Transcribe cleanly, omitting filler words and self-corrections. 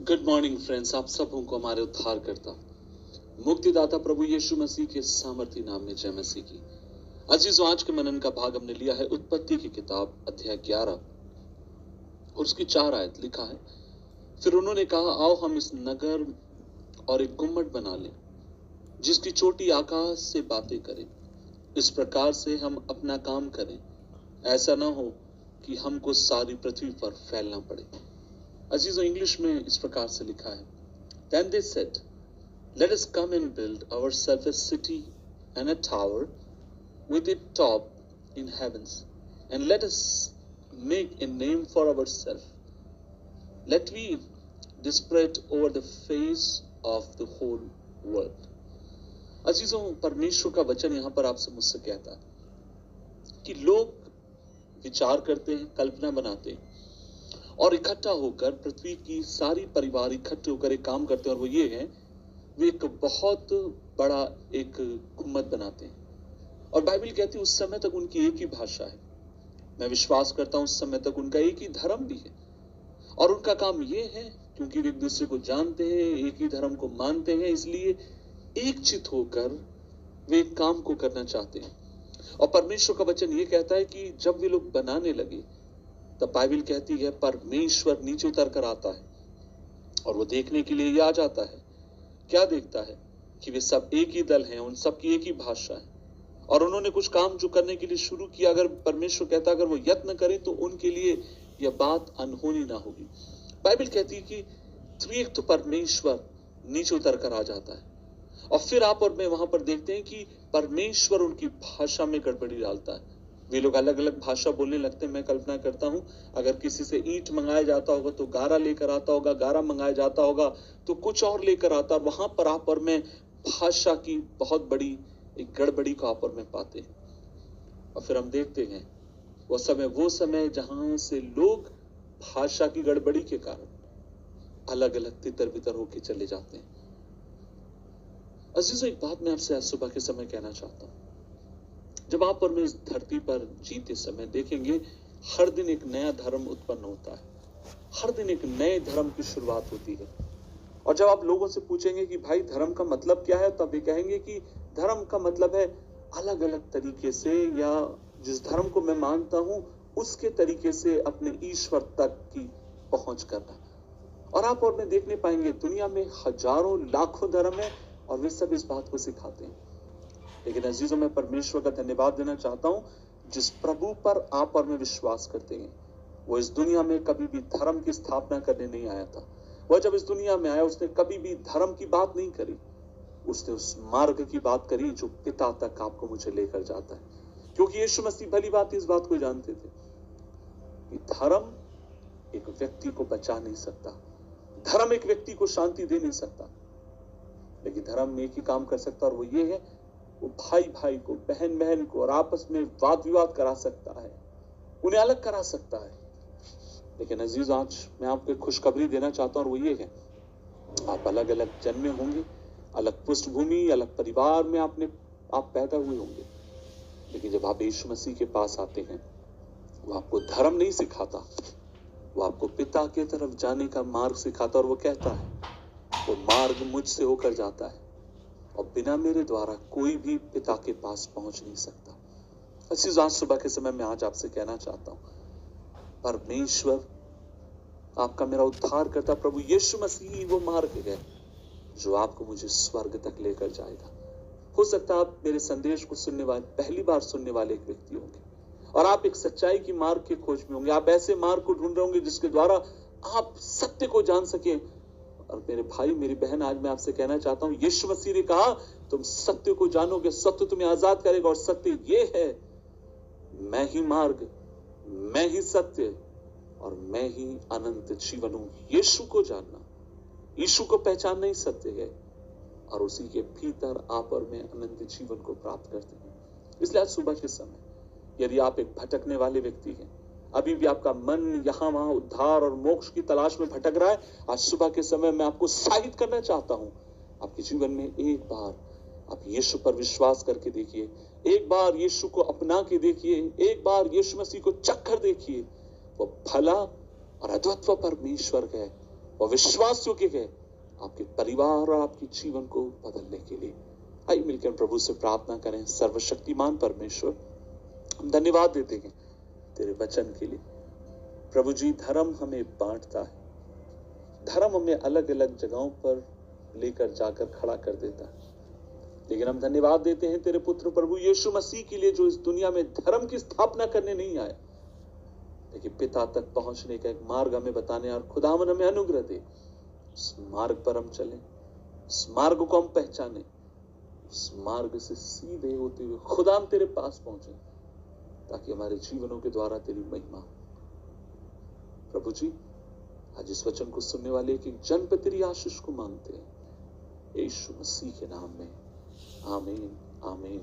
Good morning friends, आप सबों को हमारे उद्धार करता मुक्तिदाता प्रभु यीशु मसीह के सामर्थी नाम में जय मसीह की। अजीजों, आज के मनन का भाग हमने लिया है उत्पत्ति की किताब अध्याय 11 और उसकी 4 आयत। लिखा है, फिर उन्होंने कहा, आओ हम इस नगर और एक गुम्मट बना लें जिसकी चोटी आकाश से बातें करे। इस प्रकार से हम अपना काम करें, ऐसा ना हो कि हमको सारी पृथ्वी पर फैलना पड़े। अजीजों, इंग्लिश में इस प्रकार से लिखा है, Then they said, Let us come and build ourselves a city and a tower with its top in heavens, and let us make a name for ourselves. Let we spread over the face of the whole world. अजीजों, परमेश्वर का वचन यहाँ पर आपसे मुझसे कहता है कि लोग विचार करते हैं, कल्पना बनाते हैं और इकट्ठा होकर पृथ्वी की सारी परिवार इकट्ठे होकर एक काम करते हैं, और वो ये है, वे एक बहुत बड़ा एक गुम्मट बनाते हैं। और बाइबल कहती है उस समय तक उनकी एक ही भाषा है। मैं विश्वास करता हूं उस समय तक उनका एक ही धर्म भी है, और उनका काम ये है, क्योंकि वे एक दूसरे को जानते हैं, एक ही धर्म को मानते हैं, इसलिए एक चित होकर वे एक काम को करना चाहते हैं। और परमेश्वर का वचन ये कहता है कि जब वे लोग बनाने लगे तब बाइबल कहती है परमेश्वर नीचे उतर कर आता है और वो देखने के लिए ये आ जाता है। क्या देखता है कि वे सब एक ही दल हैं, उन सब की एक ही भाषा है, और उन्होंने कुछ काम जो करने के लिए शुरू किया। अगर परमेश्वर कहता अगर वो यत्न करें तो उनके लिए यह बात अनहोनी ना होगी। बाइबल कहती है कि त्रिएक परमेश्वर नीचे उतर कर आ जाता है, और फिर आप और मैं वहां पर देखते हैं कि परमेश्वर उनकी भाषा में गड़बड़ी डालता है। वे लोग अलग अलग भाषा बोलने लगते हैं। मैं कल्पना करता हूं अगर किसी से ईंट मंगाया जाता होगा तो गारा लेकर आता होगा, गारा मंगाया जाता होगा तो कुछ और लेकर आता, और वहां पर आप और मैं भाषा की बहुत बड़ी एक गड़बड़ी को आप और मैं पाते हैं। और फिर हम देखते हैं वो समय जहां से लोग भाषा की गड़बड़ी के कारण अलग अलग तितर बितर होके चले जाते हैं। अजीजों, एक बात मैं आपसे आज सुबह के समय कहना चाहता हूं। जब आप और मैं इस धरती पर जीते समय देखेंगे हर दिन एक नया धर्म उत्पन्न होता है, हर दिन एक नए धर्म की शुरुआत होती है। और जब आप लोगों से पूछेंगे कि भाई धर्म का मतलब क्या है, तब वे कहेंगे कि धर्म का मतलब है अलग अलग तरीके से, या जिस धर्म को मैं मानता हूं उसके तरीके से अपने ईश्वर तक की पहुंच करना। और आप और मैं देखने पाएंगे दुनिया में हजारों लाखों धर्म है और वे सब इस बात को सिखाते हैं। लेकिन अजीजों, मैं परमेश्वर का धन्यवाद देना चाहता हूं, जिस प्रभु पर आप और मैं विश्वास करते हैं वो इस दुनिया में कभी भी धर्म की स्थापना करने नहीं आया था। वह जब इस दुनिया में आया उसने कभी भी धर्म की बात नहीं करी, उसने उस मार्ग की बात करी जो पिता तक आपको मुझे लेकर जाता है। क्योंकि यीशु मसीह भली बात इस बात को जानते थे कि धर्म एक व्यक्ति को बचा नहीं सकता, धर्म एक व्यक्ति को शांति दे नहीं सकता, लेकिन धर्म एक ही काम कर सकता, और वो ये है, वो भाई भाई को, बहन बहन को और आपस में वाद विवाद करा सकता है, उन्हें अलग करा सकता है। लेकिन अजीज, आज मैं आपको खुशखबरी देना चाहता हूं, और वो ये है, आप अलग अलग जन्मे होंगे, अलग पृष्ठभूमि, अलग परिवार में आप पैदा हुए होंगे, लेकिन जब आप यीशु मसीह के पास आते हैं वो आपको धर्म नहीं सिखाता, वो आपको पिता की तरफ जाने का मार्ग सिखाता, और वो कहता है वो मार्ग मुझसे होकर जाता है और बिना मेरे द्वारा कोई भी पिता के पास पहुंच नहीं सकता। अजीज, आज सुबह के समय में आज आपसे कहना चाहता हूं, परमेश्वर आपका मेरा उद्धार करता प्रभु यीशु मसीह वो मार्ग है जो आपको मुझे स्वर्ग तक लेकर जाएगा। हो सकता है आप मेरे संदेश को सुनने वाले, पहली बार सुनने वाले एक व्यक्ति होंगे, और आप एक सच्चाई की मार्ग के खोज में होंगे। आप ऐसे मार्ग को ढूंढ रहे होंगे जिसके द्वारा आप सत्य को जान सके। और मेरे भाई, मेरी बहन, आज मैं आपसे कहना चाहता हूं, यीशु मसीह ने कहा तुम सत्य को जानोगे, सत्य तुम्हें आजाद करेगा, और सत्य ये है, मैं ही मार्ग, मैं ही सत्य और मैं ही अनंत जीवन हूं। यीशु को जानना, यीशु को पहचानना ही सत्य है, और उसी के भीतर आप और मैं अनंत जीवन को प्राप्त करते हैं। इसलिए आज सुबह के समय यदि आप एक भटकने वाले व्यक्ति हैं, अभी भी आपका मन यहाँ वहां उद्धार और मोक्ष की तलाश में भटक रहा है, आज सुबह के समय मैं आपको उत्साहित करना चाहता हूं, आपके जीवन में एक बार आप यीशु पर विश्वास करके देखिए, एक बार यीशु को अपना के देखिए, एक बार यीशु मसीह को चक्कर देखिए। वो भला और अद्वितीय परमेश्वर है, और विश्वास योग्य है आपके परिवार और आपके जीवन को बदलने के लिए। आइए मिलकर प्रभु से प्रार्थना करें। सर्वशक्तिमान परमेश्वर, हम धन्यवाद देते हैं तेरे वचन के लिए। प्रभु जी, धर्म हमें बांटता है, धर्म हमें अलग अलग जगहों पर लेकर जाकर खड़ा कर देता है, लेकिन हम धन्यवाद देते हैं तेरे पुत्र प्रभु यीशु मसीह के लिए, जो इस दुनिया में धर्म की स्थापना करने नहीं आया, लेकिन पिता तक पहुंचने का एक मार्ग हमें बताने और खुदावन हमें अनुग्रह दे। उस मार्ग पर हम चलें, उस मार्ग को हम पहचाने, उस मार्ग से सीधे होते हुए खुदा हम तेरे पास पहुंचे, ताकि हमारे जीवनों के द्वारा तेरी महिमा हो। प्रभु जी, आज इस वचन को सुनने वाले एक जन पर तेरी आशीष को मांगते हैं, यीशु मसीह के नाम में, आमीन आमीन।